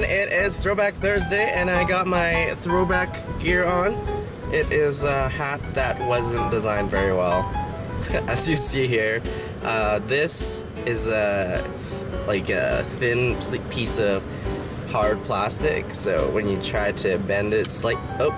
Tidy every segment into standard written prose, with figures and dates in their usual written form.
everyone, it is Throwback Thursday and I got my throwback gear on. It is a hat that wasn't designed very well. As you see here, this is like a thin piece of hard plastic, so when you try to bend it, it's like, oh,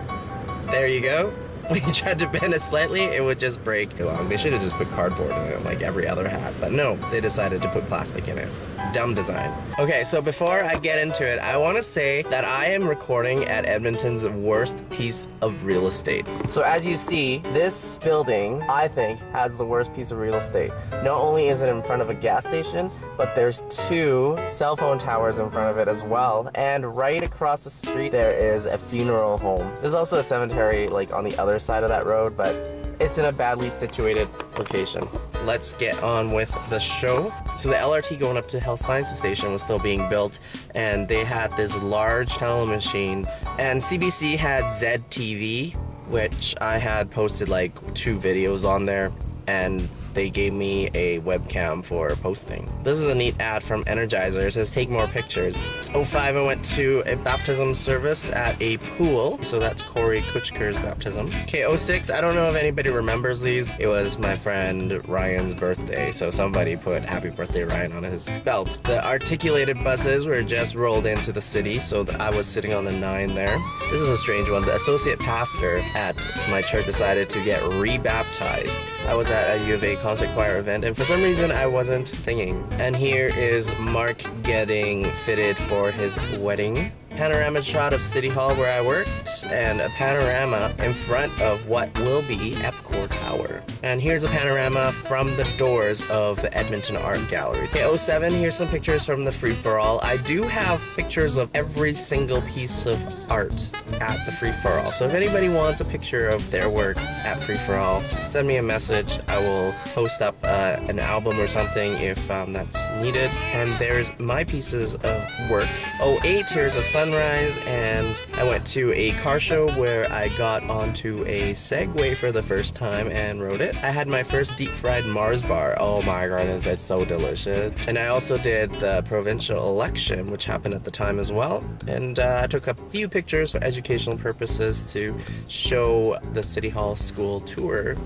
there you go. When you tried to bend it slightly, it would just break along. They should have just put cardboard in it like every other hat, but no, they decided to put plastic in it. Dumb design. Okay, so before I get into it, I want to say that I am recording at Edmonton's worst piece of real estate. So as you see, this building, I think, has the worst piece of real estate. Not only is it in front of a gas station, but there's 2 cell phone towers in front of it as well, and right across the street there is a funeral home. There's also a cemetery like on the other side of that road, but it's in a badly situated location. Let's get on with the show. So the LRT going up to Health Sciences Station was still being built, and they had this large tunnel machine, and CBC had ZTV, which I had posted like 2 videos on there, and they gave me a webcam for posting. This is a neat ad from Energizer. It says take more pictures. 05, I went to a baptism service at a pool. So that's Corey Kutchker's baptism. Okay, 06, I don't know if anybody remembers these. It was my friend Ryan's birthday. So somebody put happy birthday Ryan on his belt. The articulated buses were just rolled into the city. So I was sitting on the 9 there. This is a strange one. The associate pastor at my church decided to get rebaptized. I was at a U of A concert choir event, and for some reason I wasn't singing. And here is Mark getting fitted for his wedding. Panorama shot of City Hall where I worked, and a panorama in front of what will be Epcor Tower. And here's a panorama from the doors of the Edmonton Art Gallery. Okay, 07, here's some pictures from the free-for-all. I do have pictures of every single piece of art at the free-for-all. So if anybody wants a picture of their work at free-for-all, send me a message. I will post up an album or something if that's needed. And there's my pieces of work. 08, here's a sunrise, and I went to a car show where I got onto a Segway for the first time and rode it. I had my first deep-fried Mars bar. Oh my goodness, it's so delicious. And I also did the provincial election, which happened at the time as well. And I took a few pictures for educational purposes to show the City Hall school tour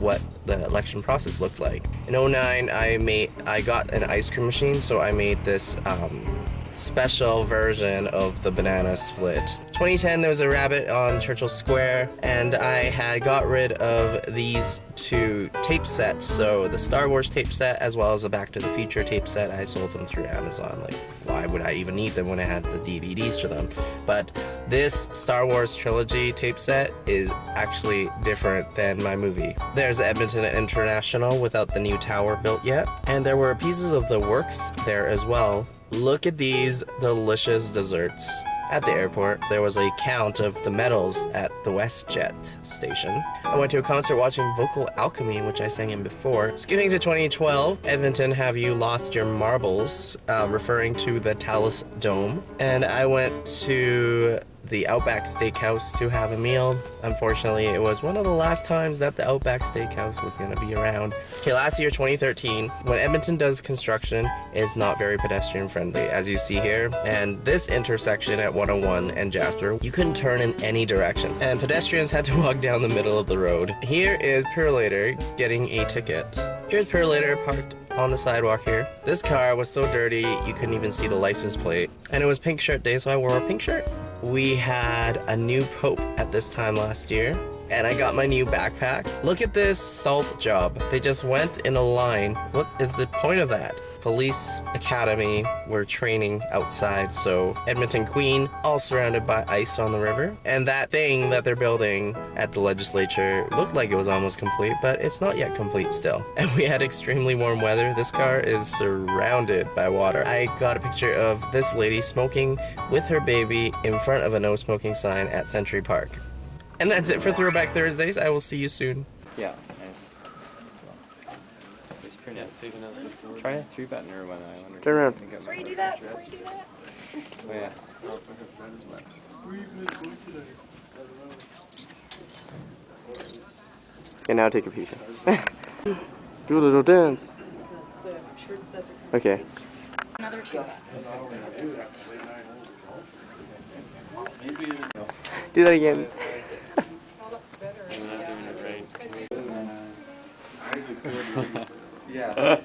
what the election process looked like. In 09, I got an ice cream machine, so I made this special version of the banana split. 2010, there was a rabbit on Churchill Square, and I had got rid of these 2 tape sets, so the Star Wars tape set as well as the Back to the Future tape set. I sold them through Amazon. Like, why would I even need them when I had the DVDs for them? But this Star Wars trilogy tape set is actually different than my movie. There's the Edmonton International without the new tower built yet, and there were pieces of the works there as well. Look at these delicious desserts. At the airport, there was a count of the medals at the WestJet station. I went to a concert watching Vocal Alchemy, which I sang in before. Skipping to 2012, Edmonton, have you lost your marbles? Referring to the Talus Dome. And I went to the Outback Steakhouse to have a meal. Unfortunately, it was one of the last times that the Outback Steakhouse was going to be around. Okay, last year, 2013, when Edmonton does construction, it's not very pedestrian friendly, as you see here. And this intersection at 101 and Jasper, you couldn't turn in any direction, and pedestrians had to walk down the middle of the road. Here is Purelator getting a ticket. Here's Purelator parked on the sidewalk here. This car was so dirty you couldn't even see the license plate, and it was pink shirt day, so I wore a pink shirt. We had a new pope at this time last year, and I got my new backpack. Look at this salt job. They just went in a line. What is the point of that? Police Academy were training outside, so Edmonton Queen, all surrounded by ice on the river. And that thing that they're building at the legislature looked like it was almost complete, but it's not yet complete still. And we had extremely warm weather. This car is surrounded by water. I got a picture of this lady smoking with her baby in front of a no smoking sign at Century Park. And that's it for Throwback Thursdays. I will see you soon. Yeah. Try a 3-buttoner when I wonder. Turn around. Before you do that, Oh yeah. Okay, now take a picture. Do a little dance. Okay. another 2. Do that again. I'm not doing it right. Yeah.